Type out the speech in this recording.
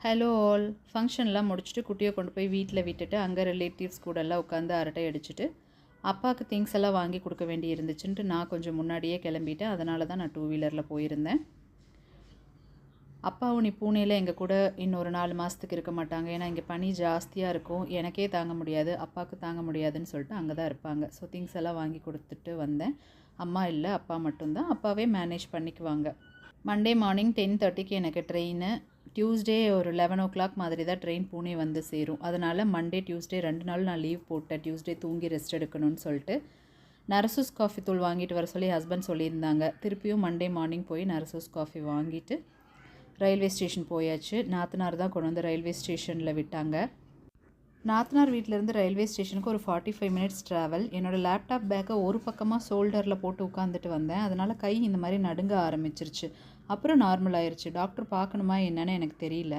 Hello all. ஃபங்க்ஷன்லாம் முடிச்சுட்டு குட்டியை கொண்டு போய் வீட்டில் விட்டுட்டு அங்கே ரிலேட்டிவ்ஸ் கூடலாம் உட்காந்து அரட்டை அடிச்சுட்டு அப்பாவுக்கு திங்ஸ் எல்லாம் வாங்கி கொடுக்க வேண்டி இருந்துச்சுன்ட்டு நான் கொஞ்சம் முன்னாடியே கிளம்பிட்டேன். அதனால தான் நான் 2 வீலரில் போயிருந்தேன். அப்பாவும் நீ பூனேயில் எங்கள் கூட இன்னொரு 4 மாதத்துக்கு இருக்க மாட்டாங்க. ஏன்னா இங்கே பனி ஜாஸ்தியாக இருக்கும். எனக்கே தாங்க முடியாது, அப்பாவுக்கு தாங்க முடியாதுன்னு சொல்லிட்டு அங்கே தான் இருப்பாங்க. ஸோ திங்ஸ் எல்லாம் வாங்கி கொடுத்துட்டு வந்தேன். அம்மா இல்லை, அப்பா மட்டும்தான். அப்பாவே மேனேஜ் பண்ணிக்குவாங்க. மண்டே மார்னிங் 10:30க்கு எனக்கு ட்ரெயின். டியூஸ்டே ஒரு 11 மாதிரி தான் ட்ரெயின் பூனே வந்து சேரும். அதனால் மண்டே டியூஸ்டே 2 நாள் நான் லீவ் போட்டேன். டியூஸ்டே தூங்கி ரெஸ்ட் எடுக்கணும்னு சொல்லிட்டு நரசூஸ் காஃபி தூள் வாங்கிட்டு வர சொல்லி ஹஸ்பண்ட் சொல்லியிருந்தாங்க. திருப்பியும் மண்டே மார்னிங் போய் நரசூஸ் காஃபி வாங்கிட்டு ரயில்வே ஸ்டேஷன் போயாச்சு. நாத்தனார் தான் கொண்டு வந்து ரயில்வே ஸ்டேஷனில் விட்டாங்க. நாத்தனார் வீட்டிலேருந்து ரயில்வே ஸ்டேஷனுக்கு ஒரு 45 மினிட்ஸ் ட்ராவல். என்னோடய லேப்டாப் பேக்கை ஒரு பக்கமாக ஷோல்டரில் போட்டு உட்காந்துட்டு வந்தேன். அதனால் கை இந்த மாதிரி நடுங்க ஆரம்பிச்சிருச்சு. அப்புறம் நார்மல் ஆயிடுச்சு. டாக்டர் பார்க்கணுமா என்னன்னு எனக்கு தெரியல.